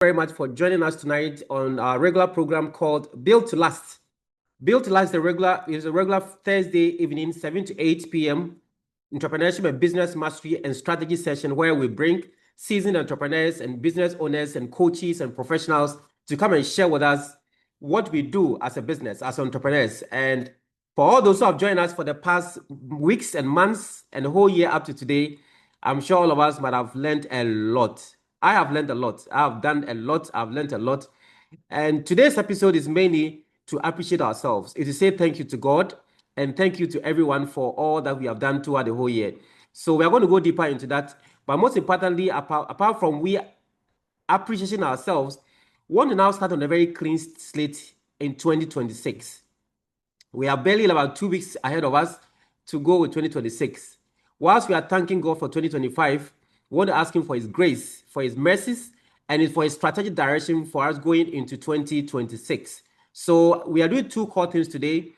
Very much for joining us tonight on our regular program called Build to Last. Build to Last is a regular Thursday evening, 7 to 8 p.m. entrepreneurship and business mastery and strategy session where we bring seasoned entrepreneurs and business owners and coaches and professionals to come and share with us what we do as a business, as entrepreneurs. And for all those who have joined us for the past weeks and months and the whole year up to today, I'm sure all of us might have learned a lot. I have learned a lot. I've done a lot. I've learned a lot. And today's episode is mainly to appreciate ourselves. It is to say thank you to God and thank you to everyone for all that we have done throughout the whole year. So we are going to go deeper into that. But most importantly, apart from we appreciating ourselves, we want to now start on a very clean slate in 2026. We are barely about 2 weeks ahead of us to go with 2026. Whilst we are thanking God for 2025, we want to ask Him for His grace, for His mercies, and for His strategic direction for us going into 2026. So we are doing two core things today.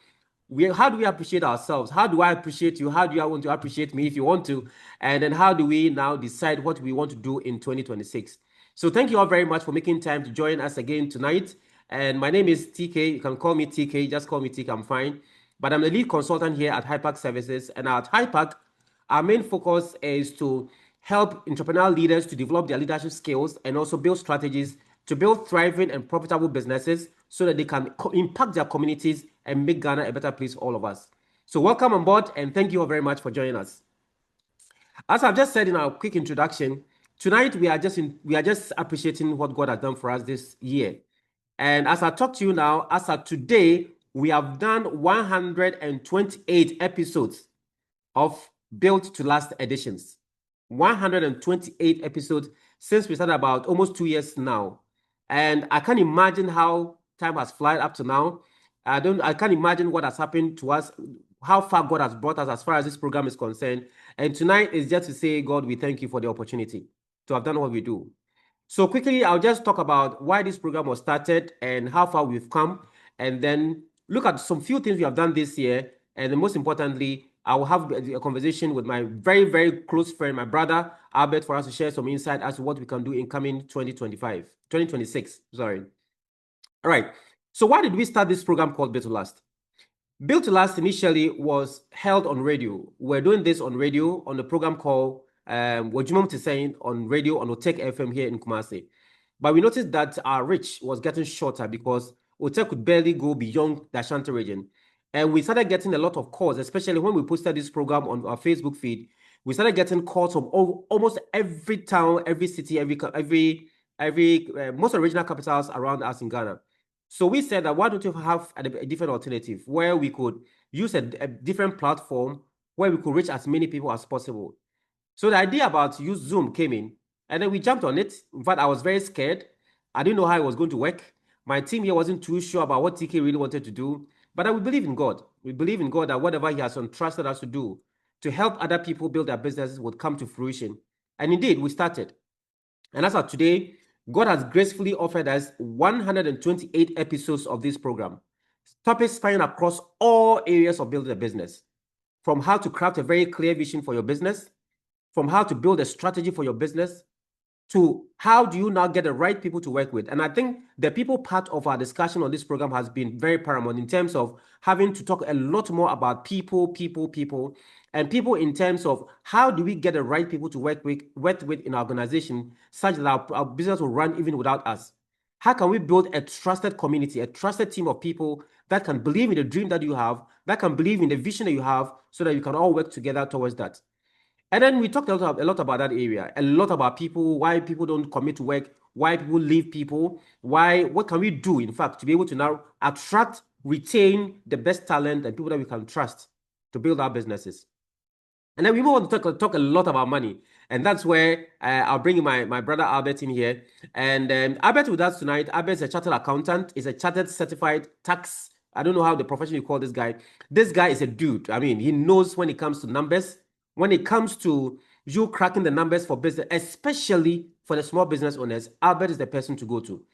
How do we appreciate ourselves? How do I appreciate you? How do you want to appreciate me if you want to? And then how do we now decide what we want to do in 2026? So thank you all very much for making time to join us again tonight. And my name is TK. You can call me TK. Just call me TK. I'm fine. But I'm the lead consultant here at Hypac Services. And at Hypac, our main focus is to help entrepreneurial leaders to develop their leadership skills and also build strategies to build thriving and profitable businesses so that they can impact their communities and make Ghana a better place for all of us. So welcome on board and thank you all very much for joining us. As I've just said in our quick introduction, tonight we are just appreciating what God has done for us this year. And as I talk to you now, as of today, we have done 128 episodes of Built to Last editions. 128 episodes since we started about almost 2 years now. And I can't imagine how time has flown up to now. I can't imagine what has happened to us, how far God has brought us as far as this program is concerned. And tonight is just to say, God, we thank you for the opportunity to have done what we do. So quickly, I'll just talk about why this program was started and how far we've come, and then look at some few things we have done this year. And then most importantly, I will have a conversation with my very, very close friend, my brother, Albert, for us to share some insight as to what we can do in coming 2026, sorry. All right. So why did we start this program called Built to Last? Built to Last initially was held on radio. We're doing this on radio on the program called Wajumam Tisain on radio on Otek FM here in Kumasi. But we noticed that our reach was getting shorter because Otek could barely go beyond the Ashanti region. And we started getting a lot of calls, especially when we posted this program on our Facebook feed. We started getting calls from almost every town, every city, most of the regional capitals around us in Ghana. So we said that why don't you have a different alternative where we could use a different platform where we could reach as many people as possible. So the idea about use Zoom came in, and then we jumped on it. In fact, I was very scared. I didn't know how it was going to work. My team here wasn't too sure about what TK really wanted to do. But we believe in God. We believe in God that whatever He has entrusted us to do to help other people build their businesses would come to fruition. And indeed, we started. And as of today, God has gracefully offered us 128 episodes of this program. Topics spanning across all areas of building a business. From how to craft a very clear vision for your business, from how to build a strategy for your business, to how do you now get the right people to work with. And I think the people part of our discussion on this program has been very paramount in terms of having to talk a lot more about people, and people in terms of how do we get the right people to work with in our organization such that our business will run even without us. How can we build a trusted community, a trusted team of people that can believe in the dream that you have, that can believe in the vision that you have, so that you can all work together towards that. And then we talked a lot about that area, a lot about people, why people don't commit to work, why people leave people, what can we do, in fact, to be able to now attract, retain the best talent and people that we can trust to build our businesses. And then we move on to talk a lot about money. And that's where I'll bring in my brother Albert in here. And Albert with us tonight. Albert is a chartered accountant, is a chartered certified tax. I don't know how the profession you call this guy. This guy is a dude. I mean, he knows when it comes to numbers. When it comes to you cracking the numbers for business, especially for the small business owners, Albert is the person to go to.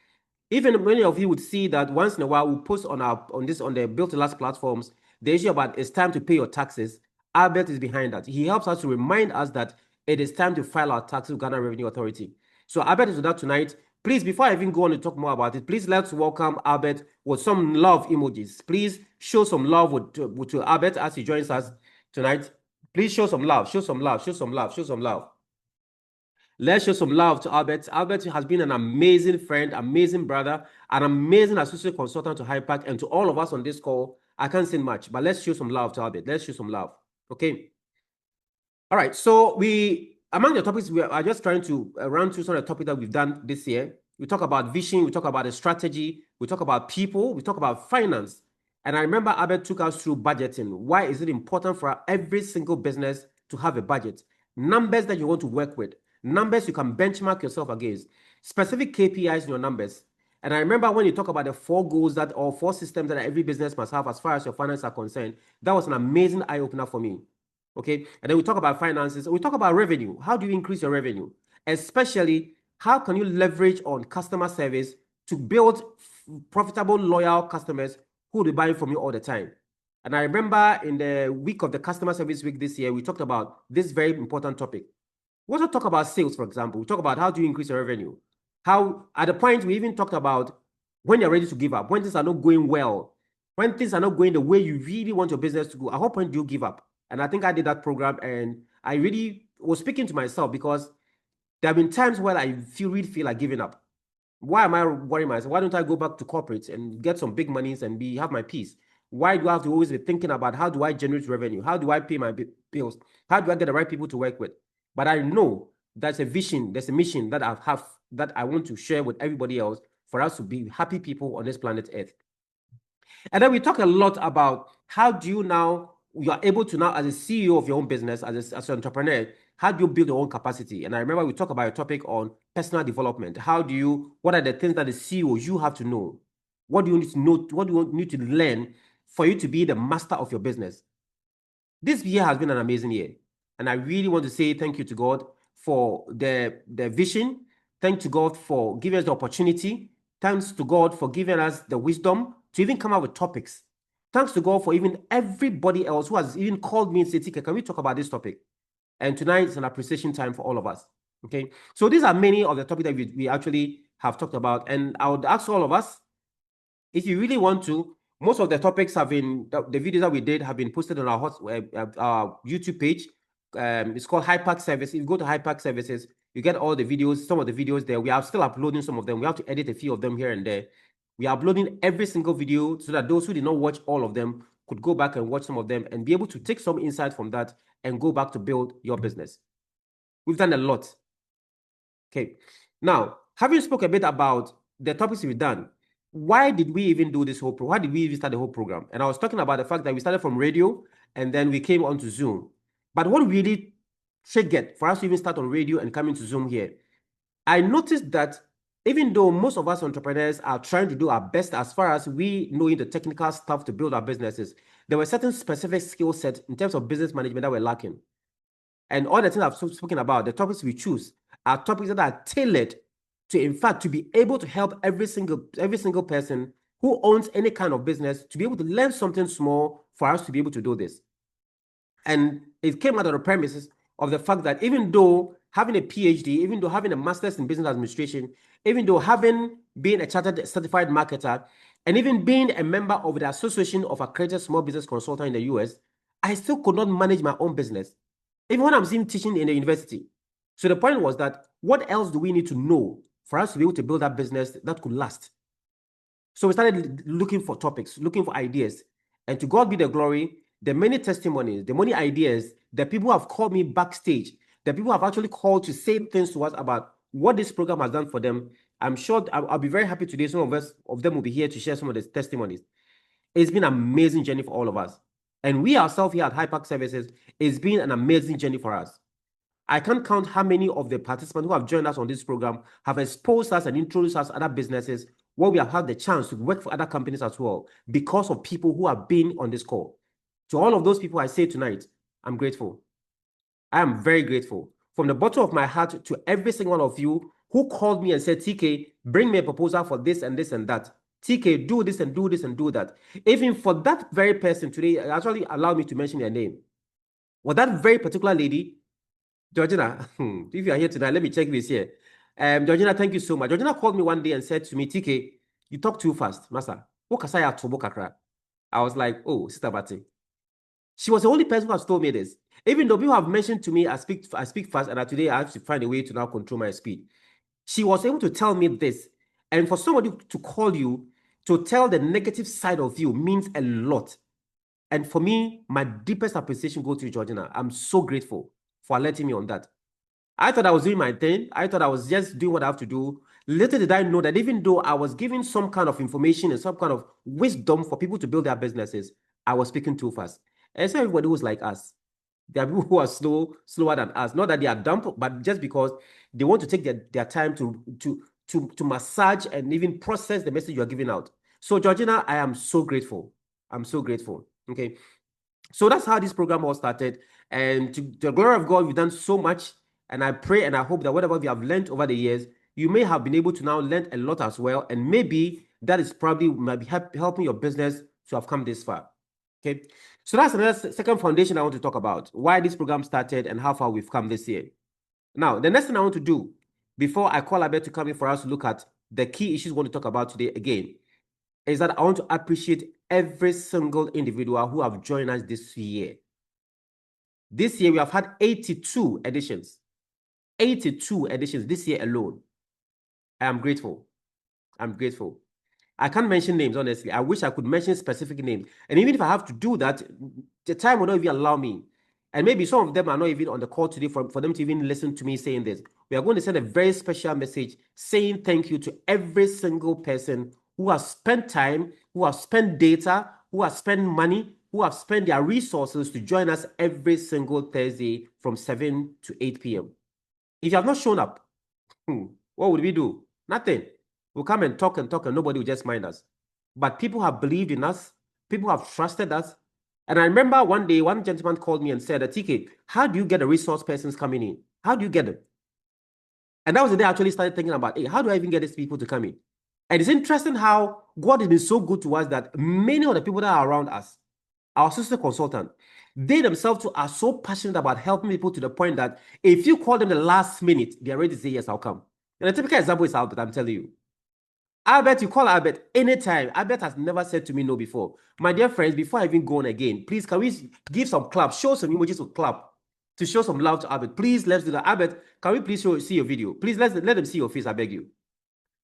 Even many of you would see that once in a while we post on the Built to Last platforms the issue about it's time to pay your taxes. Albert is behind that. He helps us to remind us that it is time to file our taxes with Ghana Revenue Authority. So Albert is with us tonight Please, before I even go on to talk more about it, please let's welcome Albert with some love emojis. Please show some love to Albert as he joins us tonight. Please show some love, show some love, show some love, show some love. Let's show some love to Albert. Albert has been an amazing friend, amazing brother, an amazing associate consultant to Hypack, and to all of us on this call. I can't say much, but let's show some love to Albert. Let's show some love. Okay. All right. So among the topics, we are just trying to run through some of the topics that we've done this year. We talk about vision, we talk about the strategy, we talk about people, we talk about finance. And I remember Albert took us through budgeting. Why is it important for every single business to have a budget? Numbers that you want to work with, numbers you can benchmark yourself against, specific KPIs in your numbers. And I remember when you talk about the 4 goals or 4 systems that every business must have as far as your finances are concerned, that was an amazing eye-opener for me. Okay, and then we talk about finances. We talk about revenue. How do you increase your revenue? Especially, how can you leverage on customer service to build profitable, loyal customers who will be buying from you all the time? And I remember in the week of the customer service week this year, we talked about this very important topic. We also talk about sales, for example. We talk about how do you increase your revenue. How, at the point, we even talked about when you're ready to give up, when things are not going well, when things are not going the way you really want your business to go. At what point do you give up? And I think I did that program, and I really was speaking to myself because there have been times where I really feel like giving up. Why am I worrying myself? Why don't I go back to corporate and get some big monies and have my peace? Why do I have to always be thinking about how do I generate revenue? How do I pay my bills? How do I get the right people to work with? But I know there's a vision, there's a mission that I have that I want to share with everybody else for us to be happy people on this planet Earth. And then we talk a lot about how do you are able to now, as a CEO of your own business, as an entrepreneur, how do you build your own capacity? And I remember we talked about a topic on personal development. What are the things that the CEO you have to know? What do you need to know? What do you need to learn for you to be the master of your business? This year has been an amazing year. And I really want to say thank you to God for the vision. Thanks to God for giving us the opportunity. Thanks to God for giving us the wisdom to even come up with topics. Thanks to God for even everybody else who has even called me and said, Tika, can we talk about this topic? And tonight is an appreciation time for all of us. Okay. So these are many of the topics that we actually have talked about. And I would ask all of us, if you really want to, most of the topics the videos that we did have been posted on our YouTube page. It's called Hypack Service. If you go to Hypack Services, you get all the videos, some of the videos there. We are still uploading some of them. We have to edit a few of them here and there. We are uploading every single video so that those who did not watch all of them could go back and watch some of them and be able to take some insight from that and go back to build your business. We've done a lot. Okay. Now, having spoke a bit about the topics we've done, why did we even do this why did we even start the whole program? And I was talking about the fact that we started from radio and then we came on to Zoom. But what really triggered for us to even start on radio and coming to Zoom here, I noticed that even though most of us entrepreneurs are trying to do our best as far as we knowing the technical stuff to build our businesses, there were certain specific skill sets in terms of business management that were lacking. And all the things I've spoken about, the topics we choose, are topics that are tailored to, in fact, to be able to help every single person who owns any kind of business to be able to learn something small for us to be able to do this. And it came out of the premises of the fact that even though having a PhD, even though having a master's in business administration, even though having been a chartered certified marketer, and even being a member of the Association of Accredited Small Business Consultants in the US, I still could not manage my own business, even when I'm still teaching in the university. So the point was that what else do we need to know for us to be able to build that business that could last? So we started looking for topics, looking for ideas. And to God be the glory, the many testimonies, the many ideas, the people who have called me backstage, the people who have actually called to say things to us about what this program has done for them. I'm sure I'll be very happy today. Some of them will be here to share some of the testimonies. It's been an amazing journey for all of us. And we ourselves here at Hypack Services, it's been an amazing journey for us. I can't count how many of the participants who have joined us on this program have exposed us and introduced us to other businesses where we have had the chance to work for other companies as well because of people who have been on this call. To all of those people I say tonight, I'm grateful. I am very grateful. From the bottom of my heart to every single one of you who called me and said, TK, bring me a proposal for this and this and that. TK, do this and do this and do that. Even for that very person today, actually allowed me to mention their name. Well, that very particular lady, Georgina, if you are here tonight, let me check this here. Georgina, thank you so much. Georgina called me one day and said to me, TK, you talk too fast, Master. I was like, oh, Sister Bati. She was the only person who has told me this. Even though people have mentioned to me, I speak fast, and today I have to find a way to now control my speed. She was able to tell me this. And for somebody to call you to tell the negative side of you means a lot. And for me, my deepest appreciation goes to you, Georgina. I'm so grateful for alerting me on that. I thought I was doing my thing. I thought I was just doing what I have to do. Little did I know that even though I was giving some kind of information and some kind of wisdom for people to build their businesses, I was speaking too fast. And it's not everybody who's like us. There are people who are slower than us. Not that they are dumb, but just because they want to take their time to massage and even process the message you are giving out. So, Georgina, I am so grateful. I'm so grateful. Okay. So that's how this program all started. And to the glory of God, we've done so much. And I pray and I hope that whatever we have learned over the years, you may have been able to now learn a lot as well. And maybe that is probably might be helping your business to have come this far. Okay. So that's another second foundation I want to talk about, why this program started and how far we've come this year. Now, the next thing I want to do before I call Abed to come in for us to look at the key issues we want to talk about today again, is that I want to appreciate every single individual who have joined us this year. This year, we have had 82 editions. 82 editions this year alone. I am grateful. I'm grateful. I can't mention names, honestly. I wish I could mention specific names. And even if I have to do that, the time will not even allow me. And maybe some of them are not even on the call today for them to even listen to me saying this. We are going to send a very special message saying thank you to every single person who has spent time, who has spent data, who has spent money, who have spent their resources to join us every single Thursday from 7 to 8 p.m. If you have not shown up, what would we do? Nothing. We'll come and talk and nobody will just mind us. But people have believed in us. People have trusted us. And I remember one day, one gentleman called me and said, TK, how do you get the resource persons coming in? How do you get them? And that was the day I actually started thinking about, hey, how do I even get these people to come in? And it's interesting how God has been so good to us that many of the people that are around us, our sister consultant, they themselves too are so passionate about helping people to the point that if you call them the last minute, they're ready to say, yes, I'll come. And a typical example is Albert, I'm telling you. Albert, you call Albert anytime. Albert has never said to me no before. My dear friends, before I even go on again, please, can we give some clap? Show some emojis of clap to show some love to Albert. Please, let's do that. Albert, can we please see your video? Please, let them see your face, I beg you.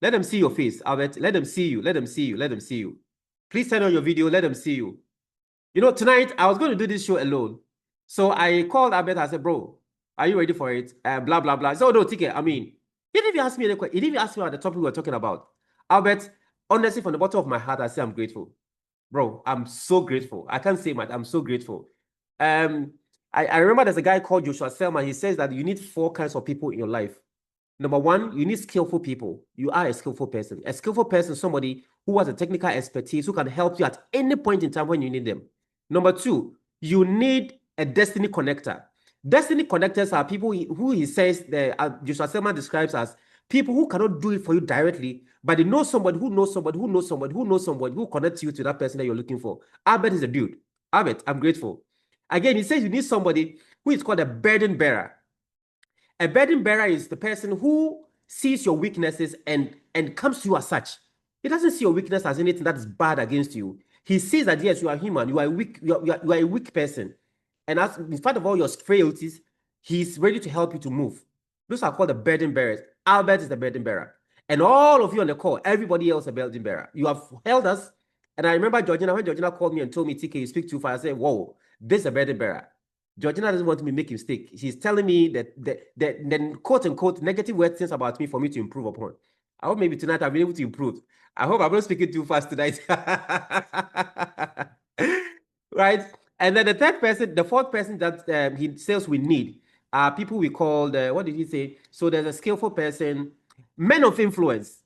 Let them see your face, Albert. Let them see you. Let them see you. Let them see you. Please turn on your video. Let them see you. You know, tonight, I was going to do this show alone. So I called Albert. I said, bro, are you ready for it? Blah, blah, blah. So, no, TK, I mean, he didn't even ask me any question. He didn't even ask me about the topic we were talking about. Albert, honestly, from the bottom of my heart, I say I'm grateful. Bro, I'm so grateful. I can't say much. I'm so grateful. I remember there's a guy called Joshua Selman. He says that you need 4 kinds of people in your life. Number 1, you need skillful people. You are a skillful person. A skillful person is somebody who has a technical expertise, who can help you at any point in time when you need them. Number 2, you need a destiny connector. Destiny connectors are people who he says, Joshua Selman describes as people who cannot do it for you directly, but they know somebody who knows somebody who knows somebody who knows somebody who connects you to that person that you're looking for. Albert is a dude. Albert, I'm grateful. Again, he says you need somebody who is called a burden bearer. A burden bearer is the person who sees your weaknesses and comes to you as such. He doesn't see your weakness as anything that is bad against you. He sees that, yes, you are human, you are weak, you are a weak person. And as in spite of all your frailties, he's ready to help you to move. Those are called the burden bearers. Albert is the burden bearer. And all of you on the call, everybody else is a burden bearer. You have held us. And I remember Georgina, when Georgina called me and told me, TK, you speak too fast, I said, whoa, this is a burden bearer. Georgina doesn't want me to make a mistake. She's telling me that the quote unquote negative words things about me for me to improve upon. I hope maybe tonight I'll be able to improve. I hope I'm not speaking too fast tonight. Right? And then the third person, the fourth person that he says we need are people we call what did he say? So there's a skillful person, men of influence.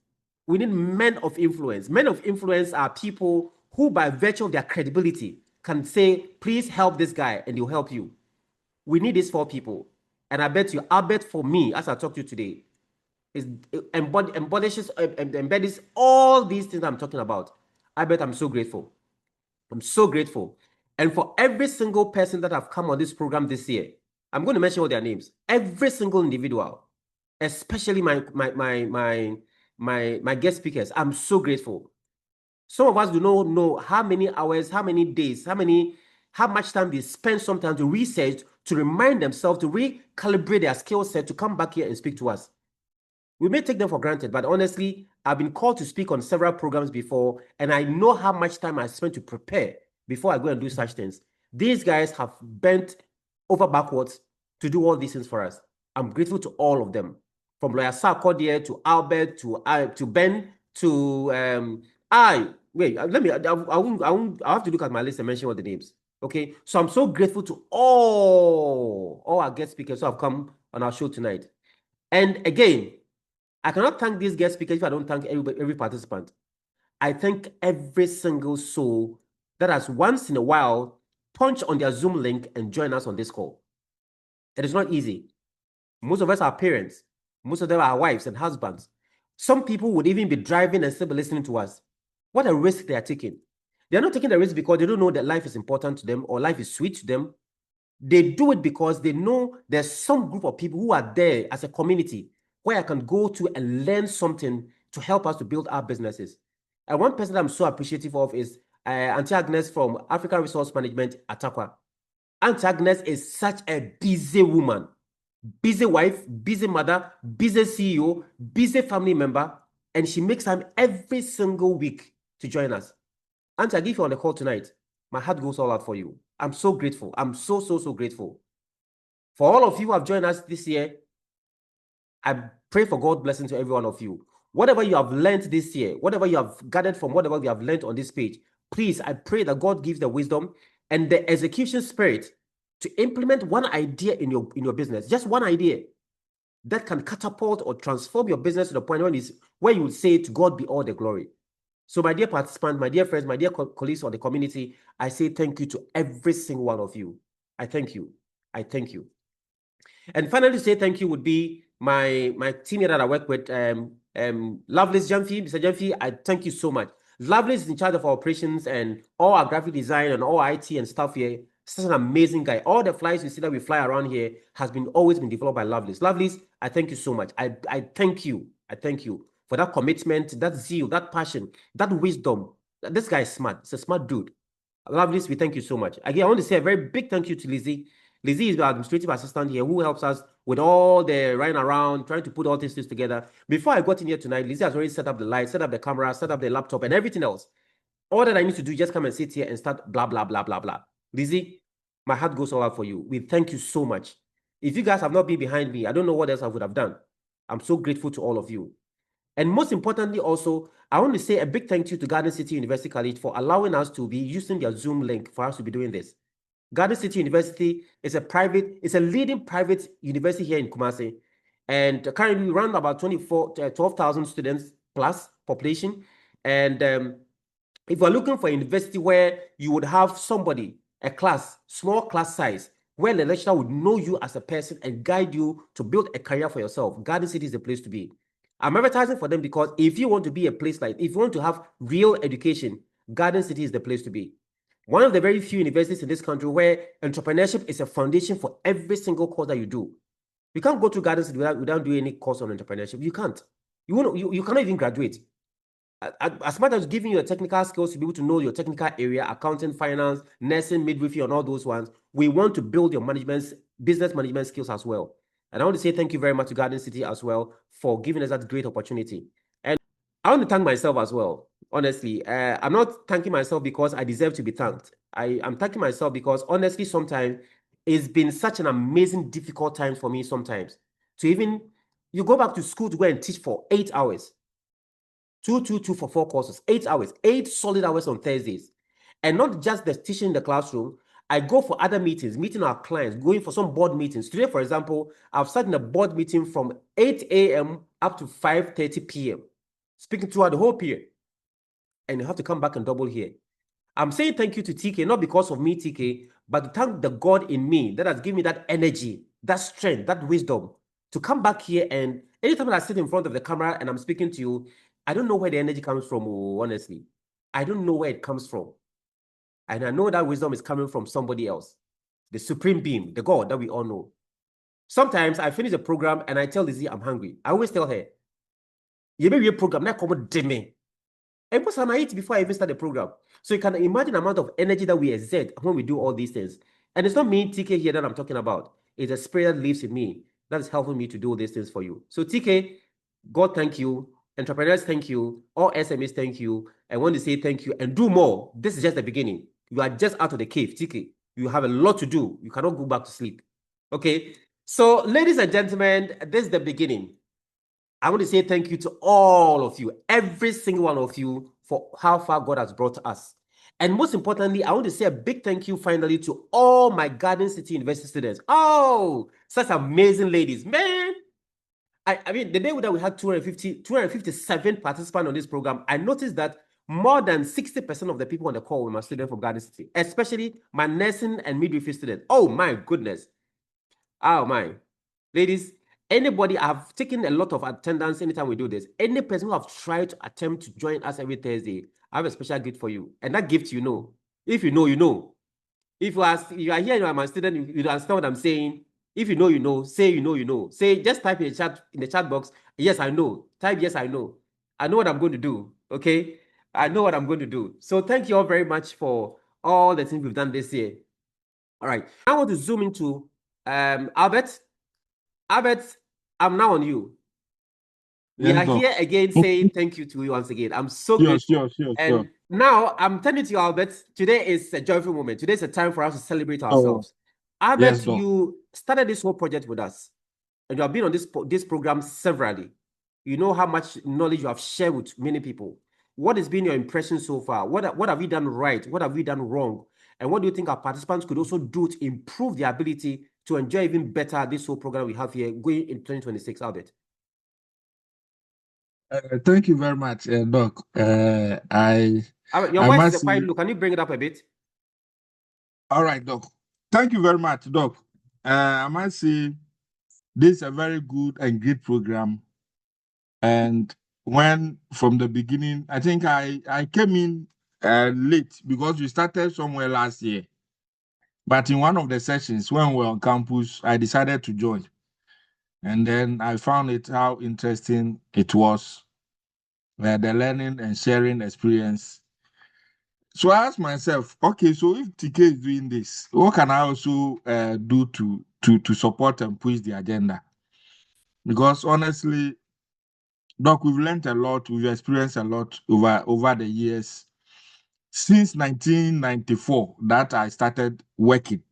We need men of influence. Men of influence are people who, by virtue of their credibility, can say, please help this guy, and he'll help you. We need these 4 people. And I bet you, Albert, for me, as I talk to you today, embodies all these things I'm talking about. Albert, I'm so grateful. I'm so grateful. And for every single person that have come on this program this year, I'm going to mention all their names. Every single individual. especially my guest speakers. I'm so grateful. Some of us do not know how many hours, how many days, how much time they spend sometimes to research, to remind themselves, to recalibrate their skill set, to come back here and speak to us. We may take them for granted, but honestly, I've been called to speak on several programs before, and I know how much time I spent to prepare before I go and do such things. These guys have bent over backwards to do all these things for us. I'm grateful to all of them, from Lawyer Sarkodie to Albert to Ben to let me. I have to look at my list and mention all the names. Okay, so I'm so grateful to all our guest speakers who have come on our show tonight. And again, I cannot thank these guest speakers if I don't thank every participant. I thank every single soul that has once in a while punch on their Zoom link and join us on this call. It is not easy. Most of us are parents. Most of them are wives and husbands. Some people would even be driving and still be listening to us. What a risk they are taking. They're not taking the risk because they don't know that life is important to them or life is sweet to them. They do it because they know there's some group of people who are there as a community where I can go to and learn something to help us to build our businesses. And one person I'm so appreciative of is Auntie Agnes from African Resource Management at Takwa. Auntie Agnes is such a busy woman, busy wife, busy mother, busy CEO, busy family member, and she makes time every single week to join us. Auntie, I give you on the call tonight. My heart goes all out for you. I'm so grateful. I'm so grateful. For all of you who have joined us this year, I pray for God's blessing to every one of you. Whatever you have learned this year, whatever you have gathered from whatever you have learned on this page, please, I pray that God gives the wisdom and the execution spirit to implement one idea in your business, just one idea that can catapult or transform your business to the point where you will say, to God be all the glory. So my dear participants, my dear friends, my dear colleagues of the community, I say thank you to every single one of you. I thank you. I thank you. And finally, to say thank you would be my teammate that I work with, Lovelace Jamfi. Mr. Jamfi, I thank you so much. Lovelace is in charge of our operations and all our graphic design and all IT and stuff here. Such an amazing guy. All the flies you see that we fly around here has always been developed by Lovelace. Lovelace, I thank you so much. I thank you. I thank you for that commitment, that zeal, that passion, that wisdom. This guy is smart. He's a smart dude. Lovelace, we thank you so much. Again, I want to say a very big thank you to Lizzie. Lizzie is the administrative assistant here who helps us with all the running around, trying to put all these things together. Before I got in here tonight, Lizzie has already set up the lights, set up the camera, set up the laptop, and everything else. All that I need to do is just come and sit here and start blah, blah, blah, blah, blah. Lizzie, my heart goes all out for you. We thank you so much. If you guys have not been behind me, I don't know what else I would have done. I'm so grateful to all of you. And most importantly, also, I want to say a big thank you to Garden City University College for allowing us to be using their Zoom link for us to be doing this. Garden City University is a leading private university here in Kumasi. And currently we run about 12,000 students plus population. And if you're looking for a university where you would have somebody, a class, small class size, where the lecturer would know you as a person and guide you to build a career for yourself, Garden City is the place to be. I'm advertising for them because if you want to be a place if you want to have real education, Garden City is the place to be. One of the very few universities in this country where entrepreneurship is a foundation for every single course that you do. You can't go to Garden City without doing any course on entrepreneurship. You can't. You cannot even graduate. As much as giving you the technical skills to be able to know your technical area, accounting, finance, nursing, midwifery, and all those ones, we want to build your business management skills as well. And I want to say thank you very much to Garden City as well for giving us that great opportunity. And I want to thank myself as well. Honestly, I'm not thanking myself because I deserve to be thanked. I'm thanking myself because honestly, sometimes it's been such an amazing, difficult time for me sometimes. You go back to school to go and teach for 8 hours. 2 for 4 courses, 8 hours, 8 solid hours on Thursdays. And not just the teaching in the classroom, I go for other meetings, meeting our clients, going for some board meetings. Today, for example, I've sat in a board meeting from 8 a.m. up to 5:30 p.m., speaking throughout the whole period. And you have to come back and double here. I'm saying thank you to TK, not because of me, TK, but to thank the God in me that has given me that energy, that strength, that wisdom to come back here. And anytime I sit in front of the camera and I'm speaking to you, I don't know where the energy comes from, honestly. I don't know where it comes from. And I know that wisdom is coming from somebody else, the supreme being, the God that we all know. Sometimes I finish the program and I tell Lizzie I'm hungry. I always tell her, you may be a program, not come deme. And most time I eat before I even start the program. So you can imagine the amount of energy that we exert when we do all these things. And it's not me, TK, here that I'm talking about. It's a spirit that lives in me that is helping me to do these things for you. So TK, God thank you. Entrepreneurs, thank you. All SMEs, thank you. I want to say thank you and do more. This is just the beginning. You are just out of the cave, TK. You have a lot to do. You cannot go back to sleep. Okay. So, ladies and gentlemen, this is the beginning. I want to say thank you to all of you, every single one of you, for how far God has brought us. And most importantly, I want to say a big thank you finally to all my Garden City University students. Oh, such amazing ladies. Man, I mean, the day that we had 257 participants on this program, I noticed that more than 60% of the people on the call were my students from Garden City, especially my nursing and midwifery students. Oh, my goodness. Oh, my. Ladies, anybody, I've taken a lot of attendance anytime we do this. Any person who have tried to attempt to join us every Thursday, I have a special gift for you. And that gift, you know. If you know, you know. If you are here and you are my student, you understand what I'm saying. If you know, you know. Say you know, you know. Say, just type in the chat box, yes, I know. Type yes, I know. I know what I'm going to do. Okay? I know what I'm going to do. So thank you all very much for all the things we've done this year. All right. I want to zoom into Albert. Albert, I'm now on you. We are here again saying thank you to you once again. I'm so grateful. And now I'm turning to you, Albert. Today is a joyful moment. Today is a time for us to celebrate ourselves. Albert, you started this whole project with us, and you have been on this program severally. You know how much knowledge you have shared with many people. What has been your impression so far? What have you done right? What have we done wrong? And what do you think our participants could also do to improve their ability to enjoy even better this whole program we have here going in 2026, Albert? Thank you very much, Doc. Your voice is quite low. Can you bring it up a bit? All right, Doc. Thank you very much, Doc. I must say this is a very good and great program. And when from the beginning, I think I came in late because we started somewhere last year. But in one of the sessions when we were on campus, I decided to join. And then I found it how interesting it was, the learning and sharing experience. So I asked myself, okay, so if TK is doing this, what can I also do to support and push the agenda? Because honestly, Doc, we've learned a lot, we've experienced a lot over the years. Since 1994 that I started working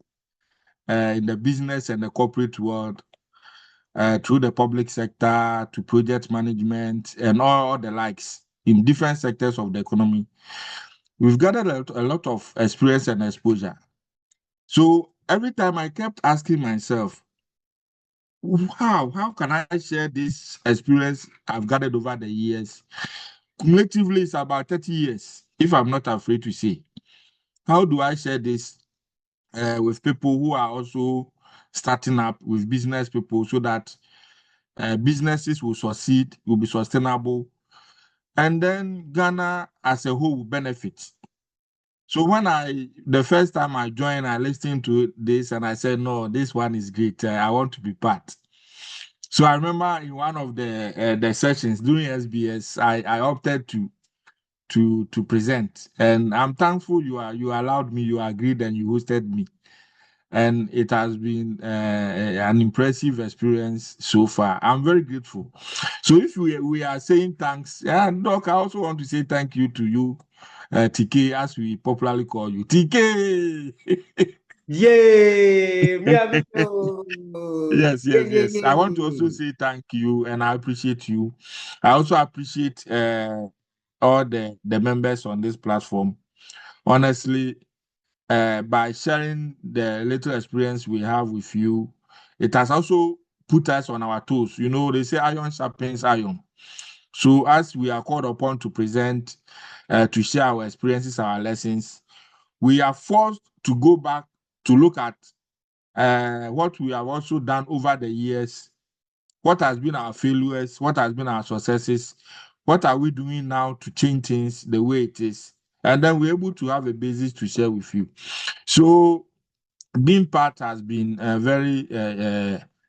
in the business and the corporate world, through the public sector to project management and all the likes in different sectors of the economy. We've gathered a lot of experience and exposure. So every time I kept asking myself, how can I share this experience I've gathered over the years? Cumulatively, it's about 30 years, if I'm not afraid to say. How do I share this with people who are also starting up, with business people, so that businesses will succeed, will be sustainable, and then Ghana as a whole will benefit? So when the first time I joined, I listened to this and I said, no, this one is great. I want to be part. So I remember in one of the sessions during SBS, I opted to present, and I'm thankful you allowed me, you agreed, and you hosted me, and it has been an impressive experience so far. I'm very grateful. So if we are saying thanks, Doc, I also want to say thank you to you, TK, as we popularly call you, TK. Yay! Yes. I want to also say thank you, and I appreciate you. I also appreciate all the members on this platform. Honestly, by sharing the little experience we have with you, it has also put us on our toes. You know, they say iron sharpens iron. So as we are called upon to present, to share our experiences, our lessons, we are forced to go back to look at what we have also done over the years, what has been our failures, what has been our successes, what are we doing now to change things the way it is, and then we're able to have a basis to share with you. So being part has been very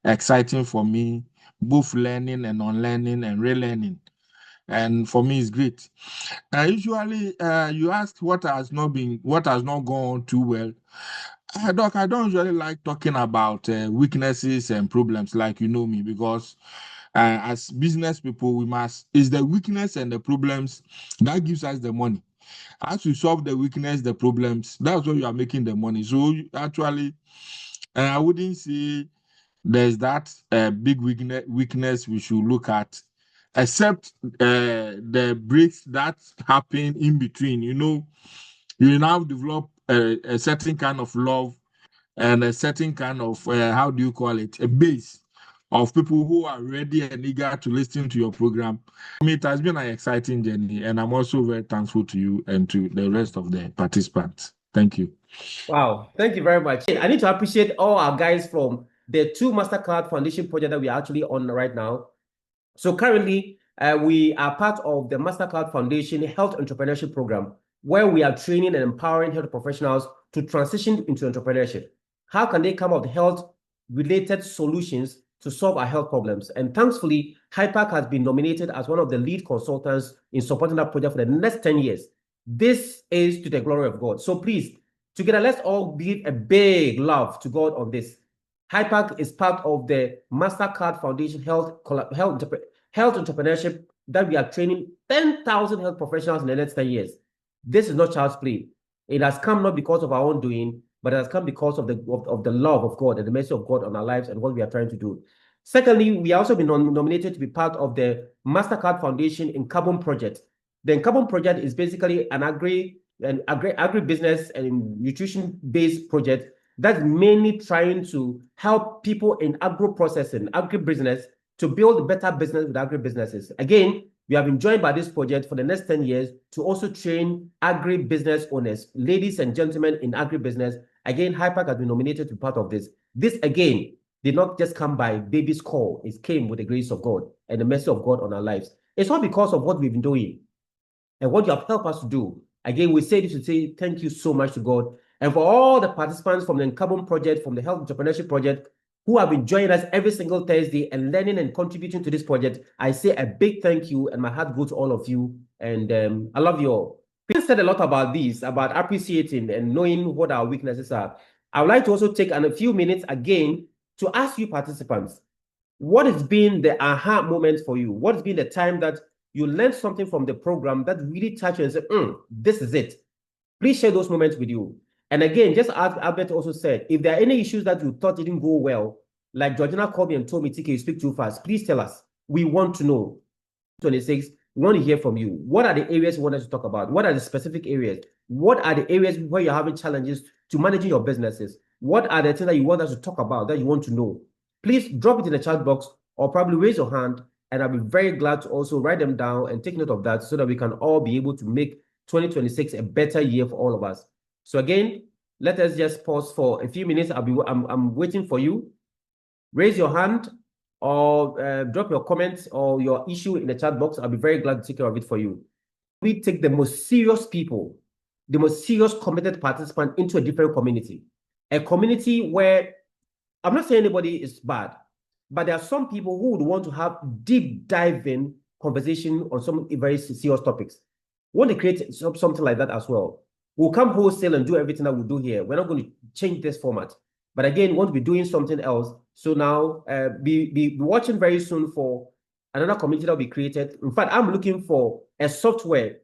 exciting for me, both learning and unlearning and relearning. And for me, it's great. Usually, you ask what has not gone too well. Doc, I don't usually like talking about weaknesses and problems, like you know me, because as business people, it's the weakness and the problems that gives us the money. As we solve the weakness, the problems, that's when you are making the money. So actually, I wouldn't say there's that big weakness we should look at, except the breaks that happen in between. You now develop a certain kind of love and a certain kind of how do you call it, a base of people who are ready and eager to listen to your program. I mean, it has been an exciting journey, and I'm also very thankful to you and to the rest of the participants. Thank you. Wow, thank you very much. I need to appreciate all our guys from the two Mastercard Foundation project that we are actually on right now. So currently, we are part of the Mastercard Foundation Health Entrepreneurship Program, where we are training and empowering health professionals to transition into entrepreneurship. How can they come up with health-related solutions to solve our health problems? And thankfully, HIPAC has been nominated as one of the lead consultants in supporting that project for the next 10 years. This is to the glory of God. So please, together, let's all give a big love to God on this. HIPAC is part of the Mastercard Foundation Health Entrepreneurship that we are training 10,000 health professionals in the next 10 years. This is not child's play. It has come not because of our own doing, but it has come because of the love of God and the mercy of God on our lives and what we are trying to do. Secondly, we also been nominated to be part of the Mastercard Foundation in Carbon Project. The Carbon Project is basically an agribusiness and nutrition-based project that's mainly trying to help people in agro-processing, agribusiness, to build better business with agribusinesses. Again, we have been joined by this project for the next 10 years to also train agribusiness owners, ladies and gentlemen in agribusiness. Again, HIPAC has been nominated to be part of this. This, again, did not just come by baby's call. It came with the grace of God and the mercy of God on our lives. It's all because of what we've been doing and what you have helped us to do. Again, we say this to say thank you so much to God. And for all the participants from the Carbon Project, from the Health Entrepreneurship Project, who have been joining us every single Thursday and learning and contributing to this project, I say a big thank you, and my heart goes to all of you. And I love you all. Peter said a lot about this, about appreciating and knowing what our weaknesses are. I would like to also take a few minutes again to ask you participants, what has been the aha moment for you? What has been the time that you learned something from the program that really touched you and said, this is it? Please share those moments with you. And again, just as Albert also said, if there are any issues that you thought didn't go well, like Georgina called me and told me, TK, you speak too fast, please tell us. We want to know. 26, we want to hear from you. What are the areas you want us to talk about? What are the specific areas? What are the areas where you're having challenges to managing your businesses? What are the things that you want us to talk about that you want to know? Please drop it in the chat box or probably raise your hand, and I'll be very glad to also write them down and take note of that so that we can all be able to make 2026 a better year for all of us. So again, let us just pause for a few minutes. I'm waiting for you. Raise your hand or drop your comments or your issue in the chat box. I'll be very glad to take care of it for you. We take the most serious people, the most serious committed participant into a different community. A community where, I'm not saying anybody is bad, but there are some people who would want to have deep diving conversation on some very serious topics. We want to create something like that as well. We'll come wholesale and do everything that we do here. We're not going to change this format. But again, we want to be doing something else. So now be watching very soon for another community that will be created. In fact, I'm looking for a software,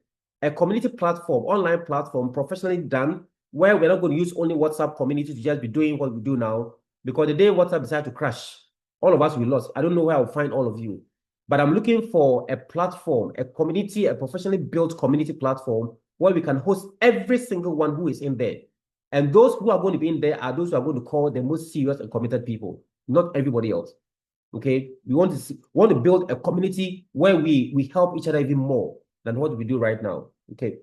a community platform, online platform, professionally done, where we're not going to use only WhatsApp community to just be doing what we do now. Because the day WhatsApp decided to crash, all of us will be lost. I don't know where I'll find all of you. But I'm looking for a platform, a community, a professionally built community platform where we can host every single one who is in there. And those who are going to be in there are those who are going to call the most serious and committed people, not everybody else. Okay? We want to build a community where we help each other even more than what we do right now. Okay.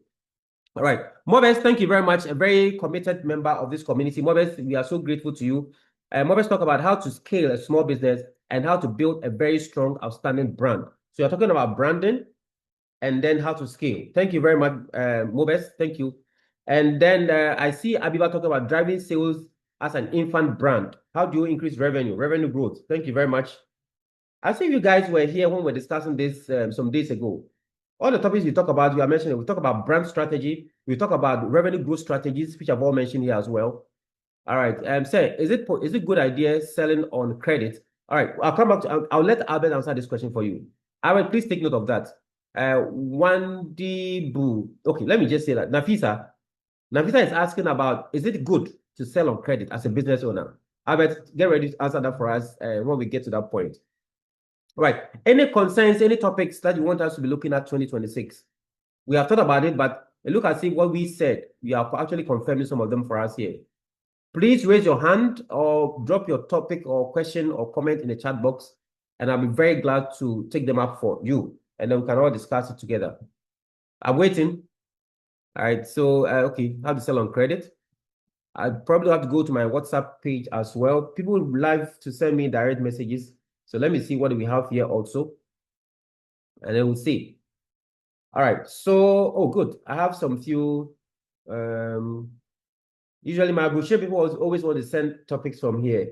All right. Mobes, thank you very much. A very committed member of this community. Mobes, we are so grateful to you. Mobes talk about how to scale a small business and how to build a very strong, outstanding brand. So you're talking about branding and then how to scale. Thank you very much, Mobes. Thank you. And then I see Abiba talking about driving sales as an infant brand? How do you increase revenue growth? Thank you very much. I think you guys were here when we were discussing this some days ago. All the topics we talk about, you are mentioning, we talk about brand strategy, we talk about revenue growth strategies, which I've all mentioned here as well. All right. Say, is it a good idea selling on credit? All right. I'll come back to. I'll let Albert answer this question for you. Albert, please take note of that. Wandi Boo. Okay, let me just say that Nafisa is asking about, is it good to sell on credit as a business owner? Albert, get ready to answer that for us when we get to that point. All right. Any concerns, any topics that you want us to be looking at 2026? We have thought about it, but look and see what we said. We are actually confirming some of them for us here. Please raise your hand or drop your topic or question or comment in the chat box, and I'll be very glad to take them up for you, and then we can all discuss it together. I'm waiting. All right, so, okay, how to sell on credit. I probably have to go to my WhatsApp page as well. People would like to send me direct messages. So let me see what we have here also, and then we'll see. All right, so, oh, good. I have some few, usually my brochure people always want to send topics from here.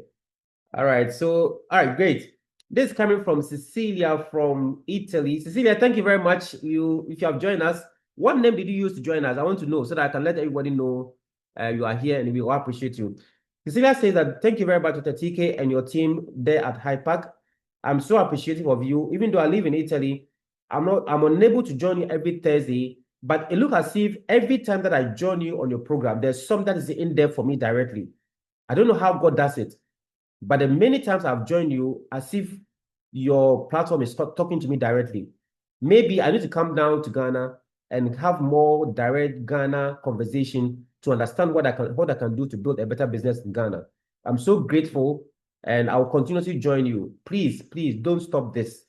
All right, so, all right, great. This is coming from Cecilia from Italy. Cecilia, thank you very much. If you have joined us, what name did you use to join us? I want to know so that I can let everybody know you are here, and we will appreciate you. Cecilia says that thank you very much to TK and your team there at High Park. I'm so appreciative of you. Even though I live in Italy, I'm unable to join you every Thursday, but it looks as if every time that I join you on your program, there's something that is in there for me directly. I don't know how God does it, but the many times I've joined you, as if your platform is talking to me directly. Maybe I need to come down to Ghana and have more direct Ghana conversation to understand what I can do to build a better business in Ghana. I'm so grateful, and I'll continuously join you. Please, please don't stop this.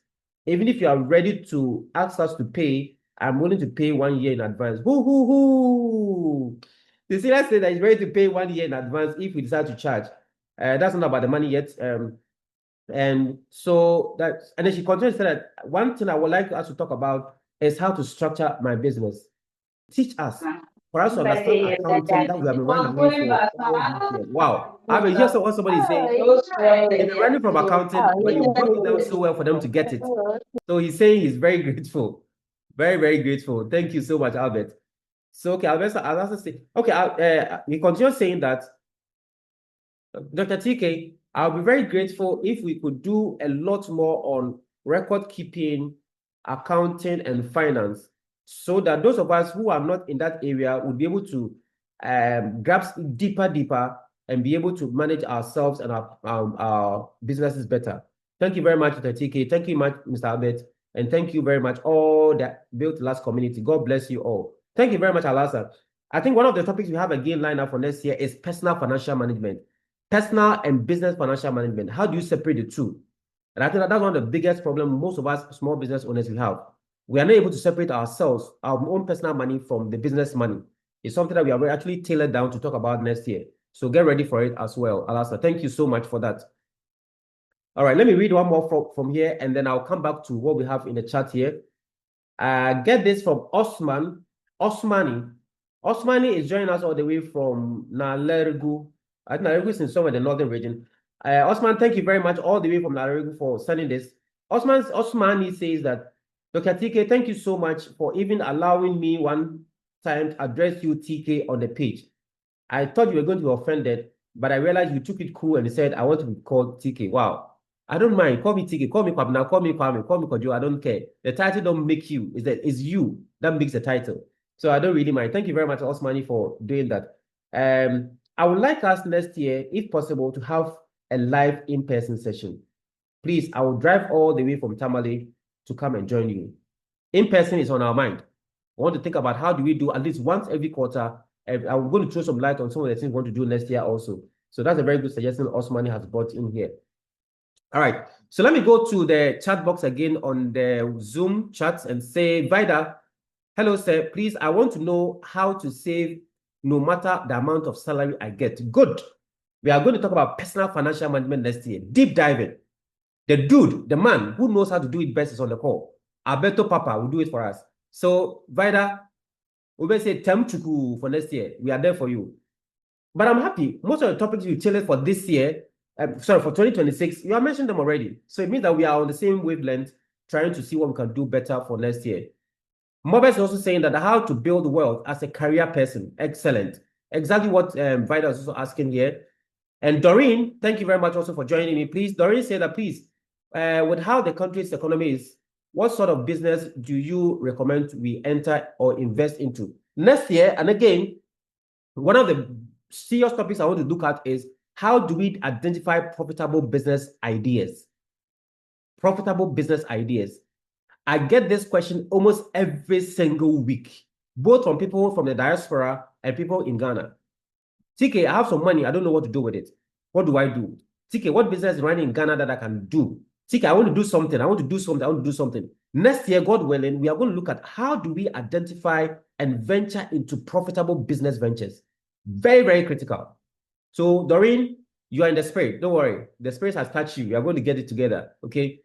Even if you are ready to ask us to pay, I'm willing to pay 1 year in advance. You see, let's say that he's ready to pay 1 year in advance if we decide to charge. That's not about the money yet. And so that, and then she continues to say that one thing I would like us to talk about is how to structure my business. Teach us, for us to understand accounting that we have been running away for all these years. Wow. I mean, here's what somebody is saying. They've been running from accounting, but you broke it down so well for them to get it. So he's saying he's very grateful. Very, very grateful. Thank you so much, Albert. So, okay, Albert, I'll also say, okay, we continue saying that, Dr. TK, I'll be very grateful if we could do a lot more on record keeping, accounting, and finance, so that those of us who are not in that area would be able to grasp deeper, and be able to manage ourselves and our businesses better. Thank you very much, Dr. TK. Thank you much, Mr. Albert. And thank you very much, all that Built to Last community. God bless you all. Thank you very much, Alasa. I think one of the topics we have again lined up for next year is personal financial management. Personal and business financial management. How do you separate the two? And I think that's one of the biggest problems most of us small business owners we have. We are not able to separate ourselves, our own personal money from the business money. It's something that we are actually tailored down to talk about next year. So get ready for it as well, Alasa. Thank you so much for that. All right, let me read one more from here, and then I'll come back to what we have in the chat here. Get this from Osman. Osmani is joining us all the way from Nalergu. I think Nalergu is in somewhere in the northern region. Osman, thank you very much all the way from Nalergu for sending this. Osmani says that, Dr. TK, thank you so much for even allowing me one time to address you, TK, on the page. I thought you were going to be offended, but I realized you took it cool and said, I want to be called TK. Wow. I don't mind. Call me TK. Call me Kwabena. Call me Kwame. Call me Kojo. I don't care. The title don't make you. It's you that makes the title. So I don't really mind. Thank you very much, Osmani, for doing that. I would like us next year, if possible, to have a live in-person session. Please, I will drive all the way from Tamale to come and join you. In-person is on our mind. I want to think about how do we do at least once every quarter. I'm going to throw some light on some of the things we want to do next year also. So that's a very good suggestion Osmani has brought in here. All right, so let me go to the chat box again on the Zoom chats and say, Vida, hello, sir. Please, I want to know how to save no matter the amount of salary I get. Good. We are going to talk about personal financial management next year. Deep diving. The dude, the man who knows how to do it best is on the call. Alberto Papa will do it for us. So, Vida, we will say Temchuku for next year. We are there for you. But I'm happy. Most of the topics you tailored for this year, sorry, for 2026, you have mentioned them already. So it means that we are on the same wavelength, trying to see what we can do better for next year. Mobes is also saying that how to build wealth as a career person. Excellent. Exactly what Vida is also asking here. And Doreen, thank you very much also for joining me. Please, Doreen said that please, with how the country's economy is, what sort of business do you recommend we enter or invest into next year? And again, one of the serious topics I want to look at is how do we identify profitable business ideas? Profitable business ideas. I get this question almost every single week, both from people from the diaspora and people in Ghana. TK, I have some money. I don't know what to do with it. What do I do? TK, what business is running in Ghana that I can do? TK, I want to do something. I want to do something. I want to do something. Next year, God willing, we are going to look at how do we identify and venture into profitable business ventures. Very, very critical. So, Doreen, you are in the spirit. Don't worry. The spirit has touched you. We are going to get it together. Okay.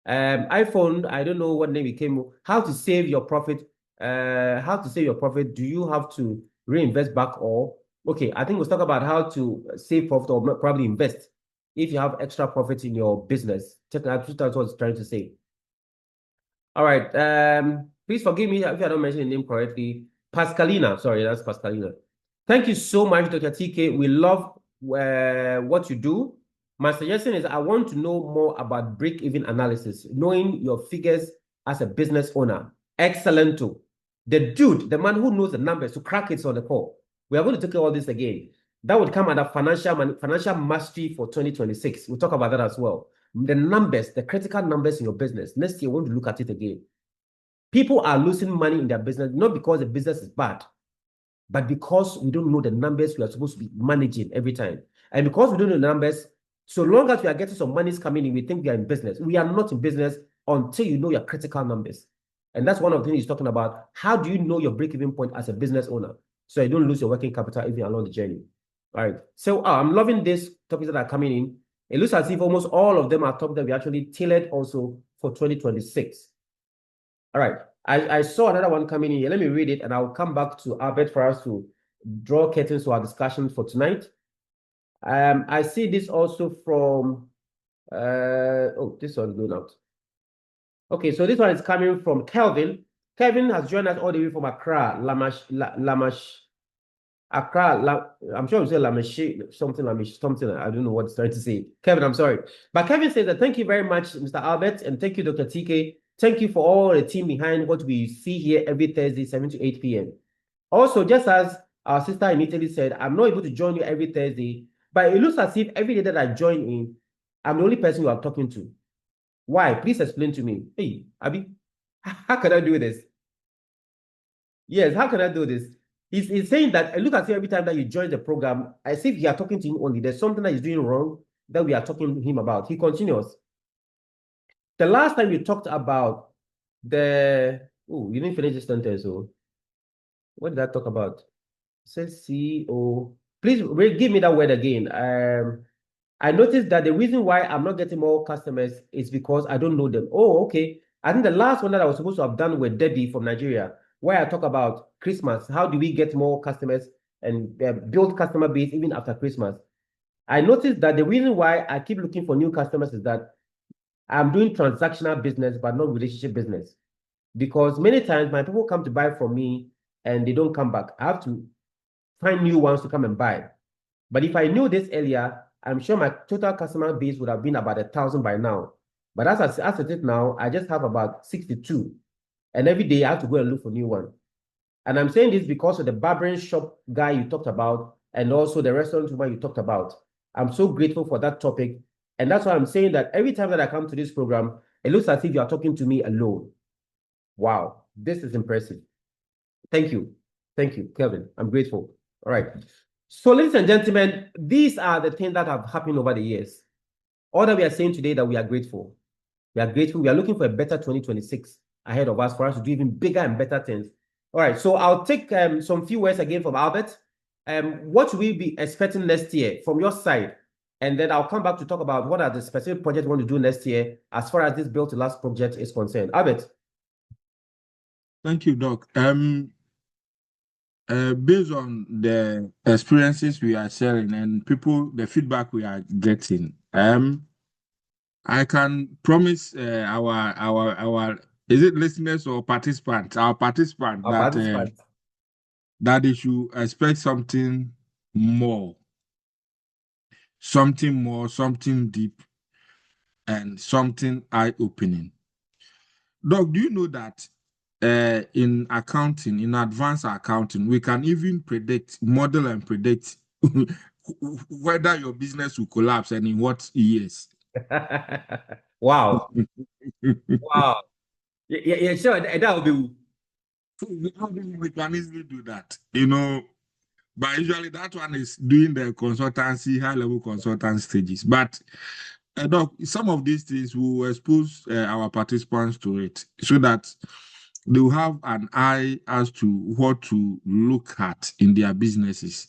iPhone, I don't know what name it came. How to save your profit. How to save your profit. Do you have to reinvest back or okay? I think we'll talk about how to save profit or probably invest if you have extra profit in your business. That's what I was trying to say. All right. Please forgive me if I don't mention the name correctly. Pascalina. Sorry, that's Pascalina. Thank you so much, Dr. TK. We love what you do. My suggestion is I want to know more about break-even analysis, knowing your figures as a business owner. Excellent too. The dude, the man who knows the numbers to crack it on the call. We are going to take all this again. That would come under financial mastery for 2026. We'll talk about that as well. The numbers, the critical numbers in your business. Next year, we want to look at it again. People are losing money in their business, not because the business is bad, but because we don't know the numbers we are supposed to be managing every time. And because we don't know the numbers, so long as we are getting some monies coming in, we think we are in business. We are not in business until you know your critical numbers. And that's one of the things he's talking about. How do you know your break-even point as a business owner so you don't lose your working capital even along the journey? All right. So I'm loving these topics that are coming in. It looks as if almost all of them are topics that we actually tailored also for 2026. All right. I saw another one coming in here. Let me read it and I'll come back to Albert for us to draw curtains to our discussion for tonight. I see this also from, this one's going out. Okay, so this one is coming from Kelvin. Kevin has joined us all the way from Accra, Accra, I'm sure we say Lamashi, something, I don't know what it's trying to say. Kevin, I'm sorry. But Kevin says that thank you very much, Mr. Albert, and thank you, Dr. TK. Thank you for all the team behind what we see here every Thursday, 7 to 8 p.m. Also, just as our sister in Italy said, I'm not able to join you every Thursday, but it looks as if every day that I join in, I'm the only person you are talking to. Why? Please explain to me. Hey, Abby, how can I do this? Yes, how can I do this? He's saying that look at you every time that you join the program, as if you are talking to him only. There's something that he's doing wrong that we are talking to him about. He continues. The last time you talked about you didn't finish the sentence. So what did I talk about? It says CEO. Please give me that word again. I noticed that the reason why I'm not getting more customers is because I don't know them. Oh, okay. I think the last one that I was supposed to have done with Debbie from Nigeria, where I talk about Christmas, how do we get more customers and build customer base even after Christmas? I noticed that the reason why I keep looking for new customers is that I'm doing transactional business, but not relationship business. Because many times my people come to buy from me and they don't come back. I have to find new ones to come and buy. But if I knew this earlier, I'm sure my total customer base would have been about 1,000 by now. But as it is now, I just have about 62. And every day I have to go and look for new one. And I'm saying this because of the barbering shop guy you talked about, and also the restaurant woman you talked about. I'm so grateful for that topic. And that's why I'm saying that every time that I come to this program, it looks as if you are talking to me alone. Wow, this is impressive. Thank you. Thank you, Kevin. I'm grateful. All right. So, ladies and gentlemen, these are the things that have happened over the years. All that we are saying today that we are grateful. We are grateful. We are looking for a better 2026 ahead of us for us to do even bigger and better things. All right. So I'll take some few words again from Albert. What will we be expecting next year from your side? And then I'll come back to talk about what are the specific projects we want to do next year as far as this Build to Last project is concerned. Albert. Thank you, Doc. Based on the experiences we are sharing and the feedback we are getting, I can promise our is it listeners or participants, our participant Our participants. that they should expect more, something deep, and something eye-opening. Doc, do you know that in accounting, in advanced accounting, we can even model and predict whether your business will collapse and in what years? Wow. Wow. Yeah, sure. That will be. We can easily do that, you know. But usually that one is doing the consultancy, high-level consultant stages. But Doc, some of these things will expose our participants to it so that they will have an eye as to what to look at in their businesses.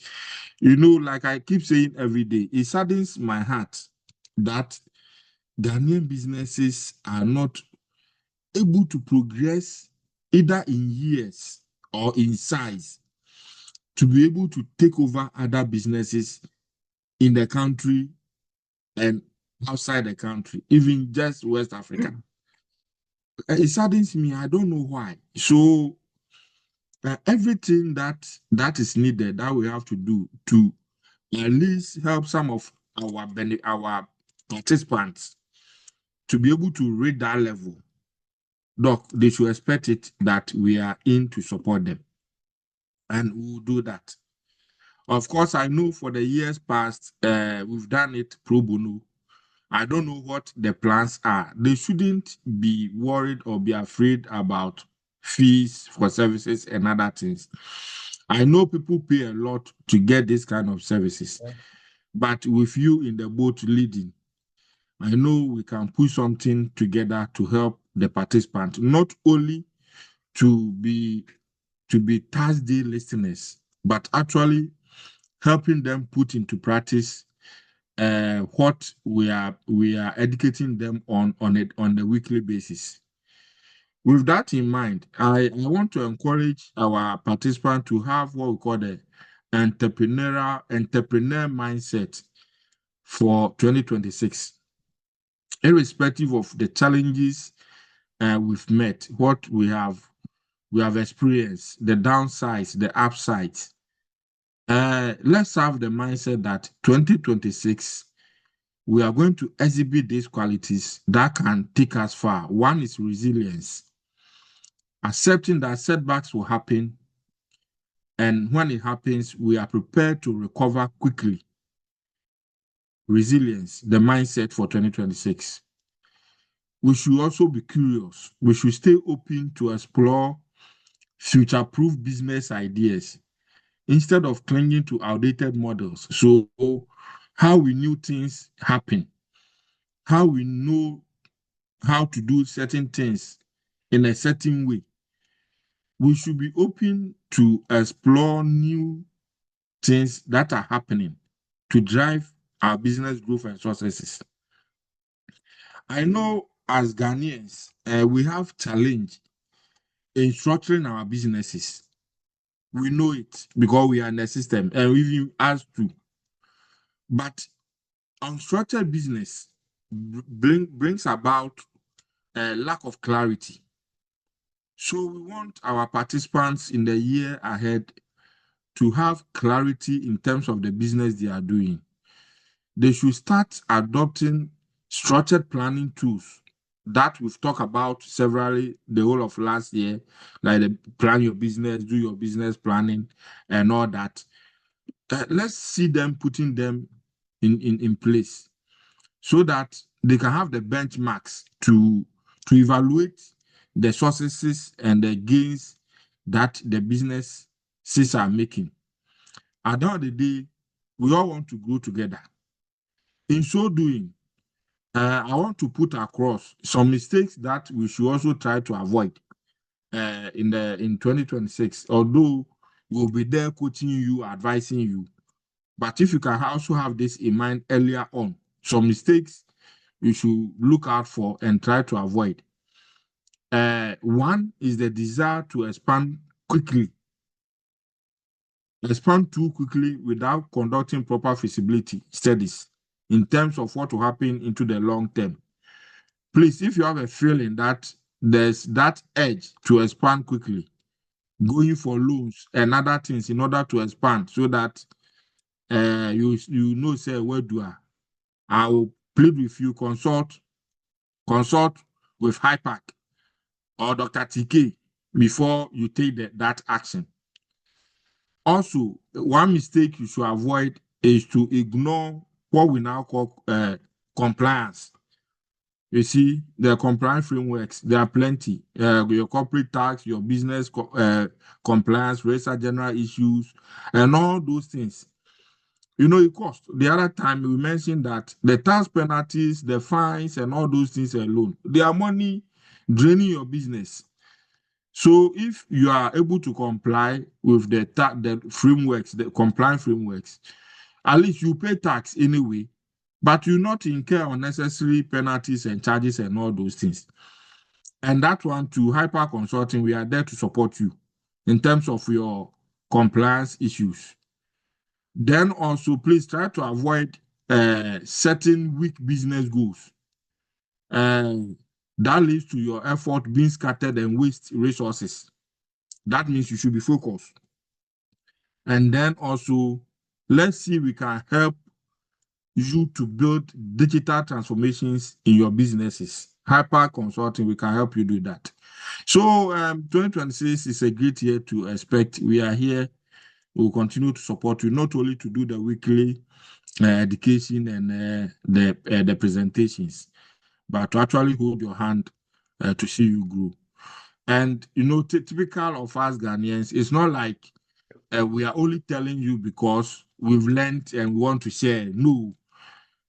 You know, like I keep saying every day, it saddens my heart that Ghanaian businesses are not able to progress either in years or in size to be able to take over other businesses in the country and outside the country, even just West Africa. It saddens me. I don't know why. So everything that is needed that we have to do to at least help some of our participants to be able to reach that level. Doc, they should expect it that we are in to support them, and we will do that. Of course, I know for the years past, we've done it pro bono. I don't know what the plans are. They shouldn't be worried or be afraid about fees for services and other things. I know people pay a lot to get this kind of services, but with you in the boat leading, I know we can put something together to help the participant, not only to be Thursday listeners, but actually helping them put into practice what we are educating them on a weekly basis. With that in mind, I want to encourage our participants to have what we call the entrepreneur mindset for 2026, irrespective of the challenges we've met, what we have experienced, the downsides, the upsides. Let's have the mindset that 2026 we are going to exhibit these qualities that can take us far. One is resilience, accepting that setbacks will happen, and when it happens, we are prepared to recover quickly. Resilience, the mindset for 2026. We should also be curious. We should stay open to explore future-proof business ideas instead of clinging to outdated models. So, how we knew things happen, how we know how to do certain things in a certain way. We should be open to explore new things that are happening to drive our business growth and successes. I know as Ghanaians, we have challenge in structuring our businesses. We know it because we are in the system and we even asked to. But unstructured business brings about a lack of clarity. So we want our participants in the year ahead to have clarity in terms of the business they are doing. They should start adopting structured planning tools that we've talked about severally the whole of last year, like the plan your business, do your business planning, and all that. Let's see them putting them in place so that they can have the benchmarks to evaluate the successes and the gains that the businesses are making. At the end of the day, we all want to grow together. In so doing, I want to put across some mistakes that we should also try to avoid in 2026. Although we'll be there coaching you, advising you, but if you can also have this in mind earlier on, some mistakes you should look out for and try to avoid. One is the desire to expand quickly. expand too quickly without conducting proper feasibility studies in terms of what will happen into the long term. Please, if you have a feeling that there's that edge to expand quickly, going for loans and other things in order to expand so that you know, say, where do I will plead with you, consult with HIPAC or Dr. TK before you take that action. Also, one mistake you should avoid is to ignore what we now call compliance. You see, the compliance frameworks, there are plenty. Your corporate tax, your business compliance, register general issues, and all those things. You know, it costs. The other time we mentioned that the tax penalties, the fines, and all those things alone, they are money draining your business. So if you are able to comply with the frameworks, the compliance frameworks, at least you pay tax anyway, but you not incur unnecessary penalties and charges and all those things. And that one, to Hyper Consulting, we are there to support you in terms of your compliance issues. Then also, please try to avoid setting weak business goals. That leads to your effort being scattered and waste resources. That means you should be focused. And then also, let's see if we can help you to build digital transformations in your businesses. Hyper Consulting, we can help you do that. So 2026 is a great year to expect. We are here. We'll continue to support you, not only to do the weekly education and the presentations, but to actually hold your hand to see you grow. And, you know, typical of us Ghanaians, it's not like we are only telling you because we've learned and want to share. No,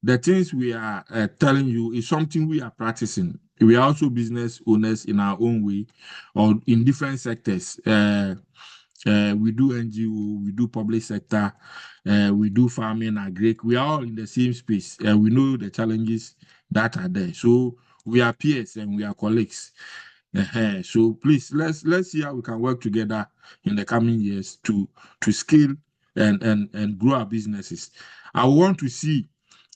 the things we are telling you is something we are practicing. We are also business owners in our own way or in different sectors. We do NGO, we do public sector, we do farming, agri. We are all in the same space. We know the challenges that are there. So we are peers and we are colleagues. So please, let's see how we can work together in the coming years to scale and grow our businesses. I want to see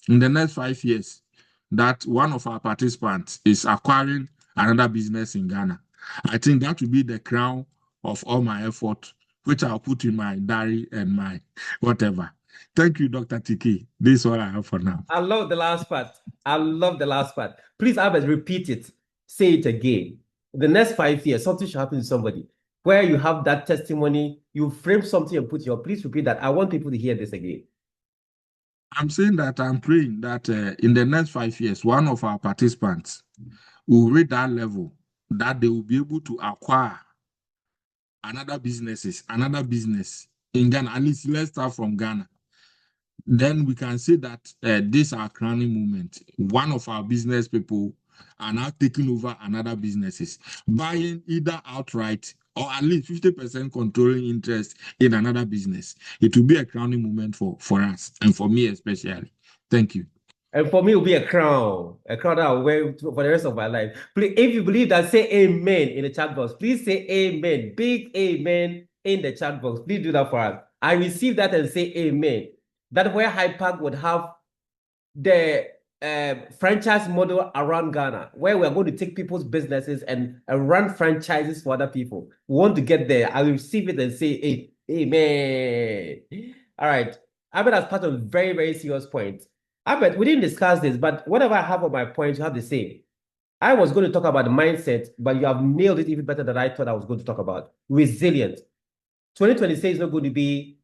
in the next 5 years that one of our participants is acquiring another business in Ghana. I think that will be the crown of all my effort, which I'll put in my diary and my whatever. Thank you, Dr. TK. This is all I have for now. I love the last part. I love the last part. Please, Albert, repeat it. Say it again. The next 5 years, something should happen to somebody. Where you have that testimony, you frame something and put your, please repeat that. I want people to hear this again. I'm saying that I'm praying that in the next 5 years, one of our participants will reach that level that they will be able to acquire another business in Ghana. At least let's start from Ghana. Then we can say that this is our crowning moment. One of our business people are now taking over another businesses, buying either outright or at least 50% controlling interest in another business. It will be a crowning moment for us and for me especially. Thank you. And for me, it will be a crown that I'll wear for the rest of my life. Please, if you believe that, say amen in the chat box. Please say amen. Big amen in the chat box. Please do that for us. I receive that and say amen. That where Hypac would have the franchise model around Ghana, where we're going to take people's businesses and run franchises for other people. We want to get there. I will receive it and say amen. All right. Albert has part of a very, very serious point. Albert, we didn't discuss this, but whatever I have on my points, you have the same. I was going to talk about the mindset, but you have nailed it even better than I thought I was going to talk about. Resilient. 2026 is not going to be,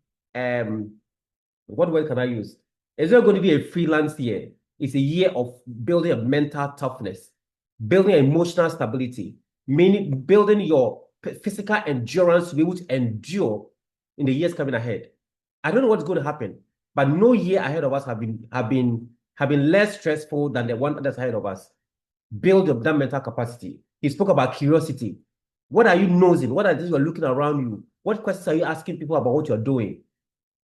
what word can I use? It's not going to be a freelance year. It's a year of building a mental toughness, building emotional stability, meaning building your physical endurance to be able to endure in the years coming ahead. I don't know what's going to happen, but no year ahead of us have been less stressful than the one that's ahead of us. Build up that mental capacity. He spoke about curiosity. What are you nosing? What are things you're looking around you? What questions are you asking people about what you're doing?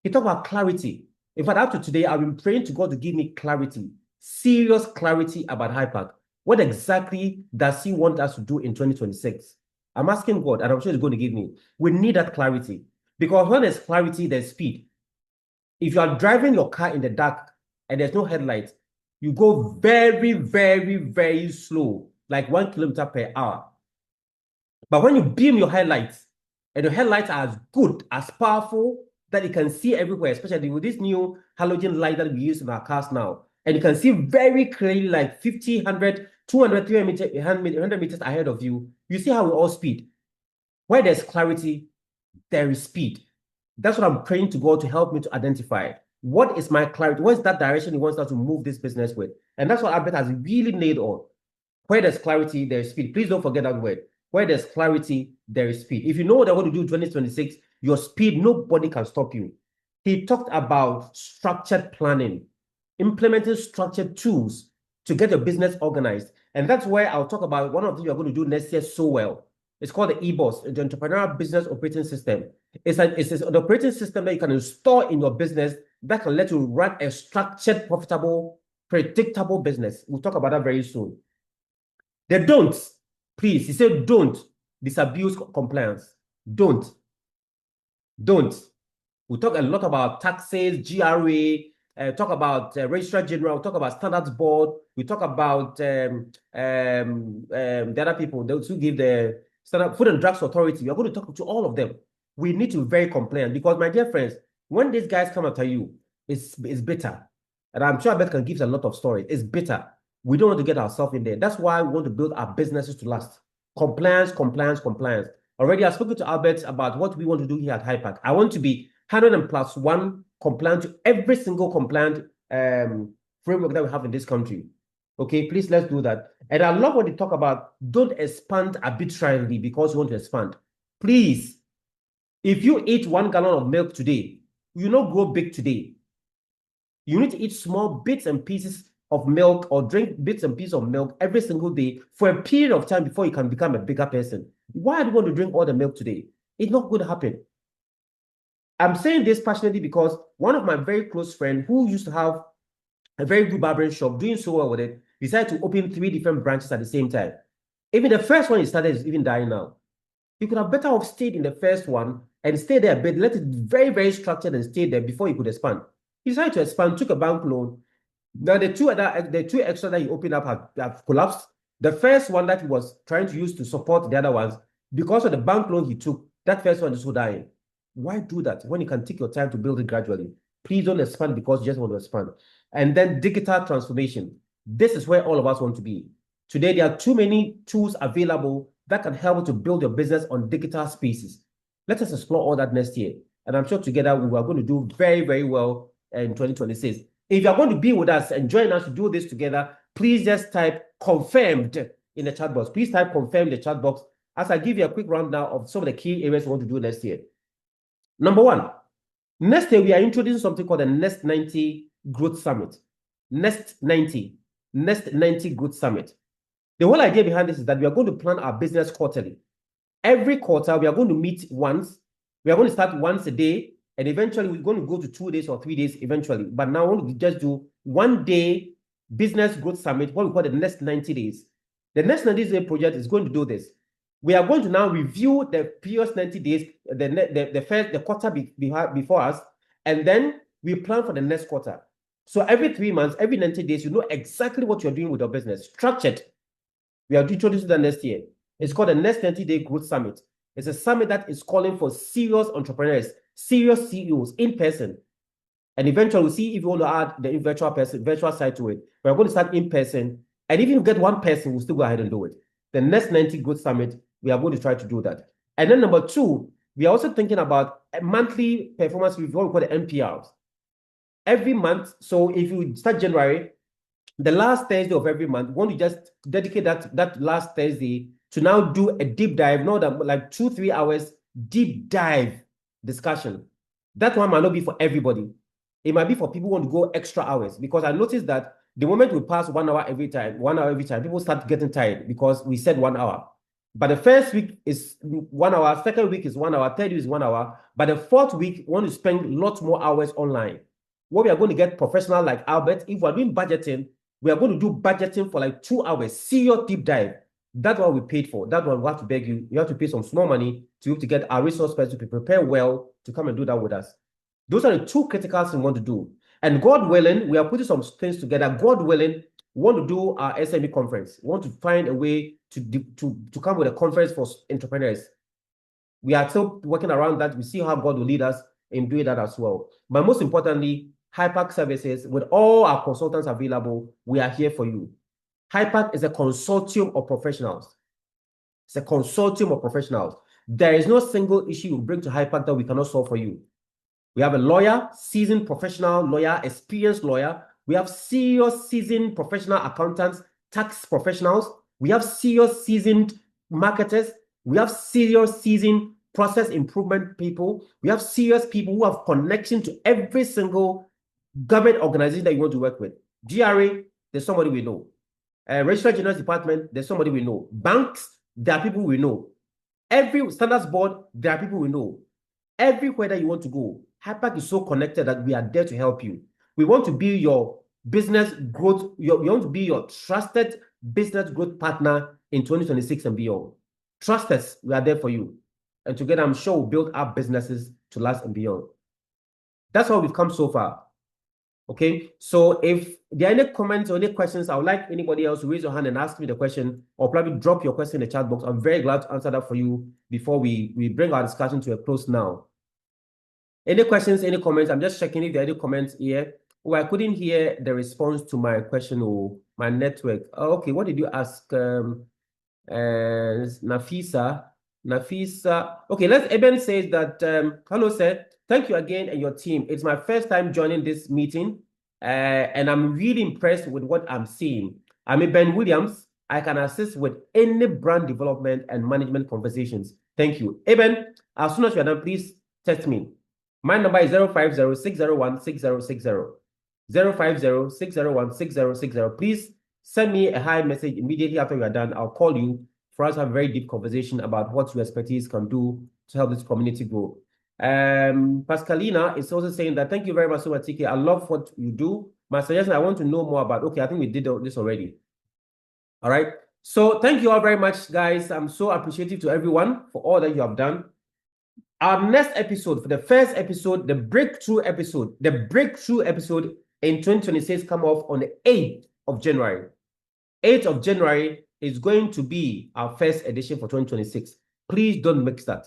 He talked about clarity. In fact, up to today, I've been praying to God to give me clarity, serious clarity about Hypac. What exactly does he want us to do in 2026? I'm asking God, and I'm sure he's going to give me. We need that clarity. Because when there's clarity, there's speed. If you are driving your car in the dark and there's no headlights, you go very, very, very slow, like 1 kilometer per hour. But when you beam your headlights, and your headlights are as good, as powerful, that you can see everywhere, especially with this new halogen light that we use in our cars now. And you can see very clearly, like 50, 100, 200, 300 100 meters ahead of you. You see how we all speed. Where there's clarity, there is speed. That's what I'm praying to God to help me to identify. What is my clarity? What's that direction He wants us to move this business with? And that's what Albert has really nailed on. Where there's clarity, there is speed. Please don't forget that word. Where there's clarity, there is speed. If you know what I want to do in 2026, your speed, nobody can stop you. He talked about structured planning, implementing structured tools to get your business organized. And that's where I'll talk about one of the things you're going to do next year so well. It's called the EBOS, the Entrepreneurial Business Operating System. It's an operating system that you can install in your business that can let you run a structured, profitable, predictable business. We'll talk about that very soon. The don'ts, please. He said, don't disabuse compliance. Don't. We talk a lot about taxes, GRA, talk about Registrar General, talk about Standards Board. We talk about the other people, those who give the Standard Food and Drugs Authority. We are going to talk to all of them. We need to be very compliant because, my dear friends, when these guys come after you, it's bitter. And I'm sure Albert can give a lot of stories. It's bitter. We don't want to get ourselves in there. That's why we want to build our businesses to last. Compliance. Already I've spoken to Albert about what we want to do here at HiPAC. I want to be 100+1 compliant to every single compliant framework that we have in this country. Okay, please, let's do that. And I love when they talk about don't expand arbitrarily because you want to expand. Please, if you eat 1 gallon of milk today, you not grow big today. You need to eat small bits and pieces of milk or drink bits and pieces of milk every single day for a period of time before you can become a bigger person. Why do you want to drink all the milk today? It's not going to happen. I'm saying this passionately because one of my very close friends who used to have a very good barbering shop, doing so well with it, decided to open 3 different branches at the same time. Even the first one he started is even dying now. He could have better off stayed in the first one and stayed there, but let it very, very structured and stayed there before he could expand. He decided to expand, took a bank loan. Now the two extra that he opened up have collapsed. The first one that he was trying to use to support the other ones, because of the bank loan he took, that first one is so dying. Why do that when you can take your time to build it gradually? Please don't expand because you just want to expand. And then digital transformation. This is where all of us want to be. Today, there are too many tools available that can help you to build your business on digital spaces. Let us explore all that next year. And I'm sure together we are going to do very, very well in 2026. If you are going to be with us and join us to do this together, please just type confirmed in the chat box. Please type confirmed in the chat box as I give you a quick rundown of some of the key areas we want to do next year. Number 1, next year we are introducing something called the Next 90 Growth Summit. Next 90 Growth Summit. The whole idea behind this is that we are going to plan our business quarterly. Every quarter, we are going to meet once. We are going to start once a day, and eventually we're going to go to 2 days or 3 days eventually. But now we just do 1 day business growth summit, what we call the next 90 days. The next 90 days project is going to do this. We are going to now review the previous 90 days, the quarter before us, and then we plan for the next quarter. So every 3 months, every 90 days, you know exactly what you're doing with your business. Structured. We are introducing that next year. It's called the Next 90-Day Growth Summit. It's a summit that is calling for serious entrepreneurs, serious CEOs in person. And eventually we'll see if you want to add the virtual side to it. We're going to start in person. And even if you get 1 person, we'll still go ahead and do it. The Next 90 Growth Summit, we are going to try to do that. And then number 2, we are also thinking about a monthly performance review, what we call the MPRs. Every month, so if you start January, the last Thursday of every month, we want to just dedicate that last Thursday to now do a deep dive, not like 2-3 hours deep dive discussion. That one might not be for everybody. It might be for people who want to go extra hours, because I noticed that the moment we pass 1 hour every time, people start getting tired because we said 1 hour. But the first week is 1 hour, second week is 1 hour, third week is 1 hour. But the fourth week, we want to spend lots more hours online. What we are going to get professional like Albert, if we're doing budgeting, we are going to do budgeting for like 2 hours, serious deep dive. That's what we paid for. That's what we have to beg you. You have to pay some small money to get our resource person to prepare well to come and do that with us. Those are the two critical things we want to do. And God willing, we are putting some things together. God willing, we want to do our SME conference. We want to find a way to come with a conference for entrepreneurs. We are still working around that. We see how God will lead us in doing that as well. But most importantly, HiPAC services, with all our consultants available, we are here for you. HiPAC is a consortium of professionals. It's a consortium of professionals. There is no single issue you bring to HiPAC that we cannot solve for you. We have a lawyer, seasoned professional lawyer, experienced lawyer. We have serious seasoned professional accountants, tax professionals. We have serious seasoned marketers. We have serious seasoned process improvement people. We have serious people who have connection to every single government organization that you want to work with. GRA, there's somebody we know. Registrar General's Department, there's somebody we know. Banks, there are people we know. Every standards board, there are people we know. Everywhere that you want to go, HiPAC is so connected that we are there to help you. We want to be your business growth. We want to be your trusted business growth partner in 2026 and beyond. Trust us, we are there for you. And together, I'm sure we'll build our businesses to last and beyond. That's how we've come so far. Okay, so if there are any comments or any questions, I would like anybody else to raise your hand and ask me the question, or probably drop your question in the chat box. I'm very glad to answer that for you before we bring our discussion to a close now. Any questions, any comments? I'm just checking if there are any comments here. Oh, I couldn't hear the response to my question or my network. Oh, okay, what did you ask? Nafisa. Okay, Eben says that, hello, sir. Thank you again and your team. It's my first time joining this meeting, and I'm really impressed with what I'm seeing. I'm Ben Williams. I can assist with any brand development and management conversations. Thank you. Eben, as soon as you're done, please text me. My number is 050-601-6060. 050-601-6060. Please send me a hi message immediately after we are done. I'll call you for us to have a very deep conversation about what your expertise can do to help this community grow. Pascalina is also saying that, thank you very much, Sumatike. I love what you do. My suggestion, I want to know more about, okay, I think we did this already. All right. So thank you all very much, guys. I'm so appreciative to everyone for all that you have done. Our next episode, for the first episode, the breakthrough episode in 2026 come off on the 8th of January. 8th of January is going to be our first edition for 2026. Please don't mix that.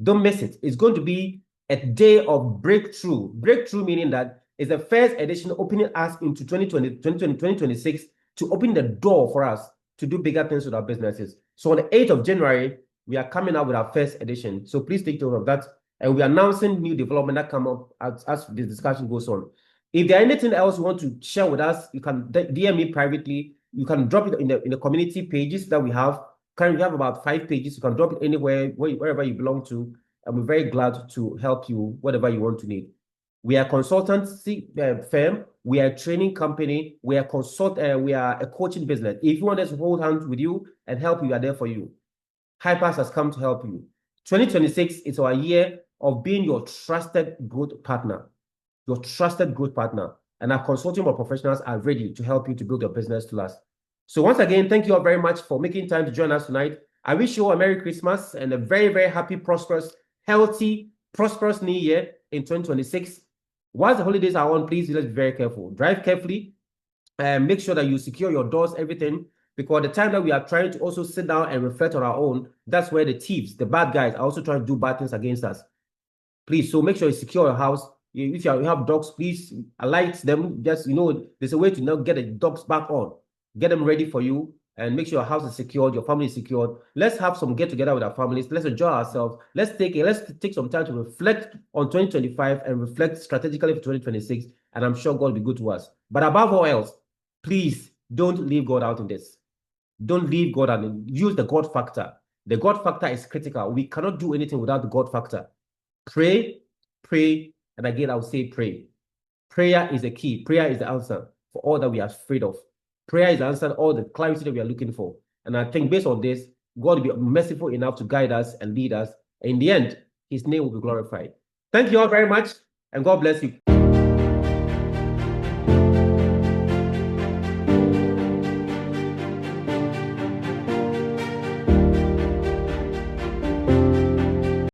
Don't miss it. It's going to be a day of breakthrough. Breakthrough meaning that it's the first edition opening us into 2026 to open the door for us to do bigger things with our businesses. So on the 8th of January, we are coming out with our first edition. So please take note of that. And we're announcing new development that come up as the discussion goes on. If there anything else you want to share with us, you can DM me privately. You can drop it in the community pages that we have. Currently, we have about 5 pages. You can drop it anywhere, wherever you belong to. And we're very glad to help you, whatever you want to need. We are a consultancy firm. We are a training company. We are a coaching business. If you want us to hold hands with you and help you, we are there for you. HiPAC has come to help you. 2026 is our year of being your trusted growth partner. Your trusted growth partner. And our consulting professionals are ready to help you to build your business to last. So once again, thank you all very much for making time to join us tonight. I wish you all a Merry Christmas and a very, very happy, prosperous, healthy, prosperous New Year in 2026. Whilst the holidays are on, please let's be very careful. Drive carefully and make sure that you secure your doors, everything. Because the time that we are trying to also sit down and reflect on our own, that's where the thieves, the bad guys, are also trying to do bad things against us. Please, so make sure you secure your house. If you have dogs, please alight them. Just, there's a way to now get the dogs back on. Get them ready for you and make sure your house is secured, your family is secured. Let's have some get together with our families. Let's enjoy ourselves. Let's take some time to reflect on 2025 and reflect strategically for 2026. And I'm sure God will be good to us. But above all else, please don't leave God out in this. Don't leave God out. Use the God factor. The God factor is critical. We cannot do anything without the God factor. Pray, and again, I will say pray. Prayer is the key. Prayer is the answer for all that we are afraid of. Prayer is the answer to all the clarity that we are looking for. And I think based on this, God will be merciful enough to guide us and lead us. In the end, his name will be glorified. Thank you all very much, and God bless you.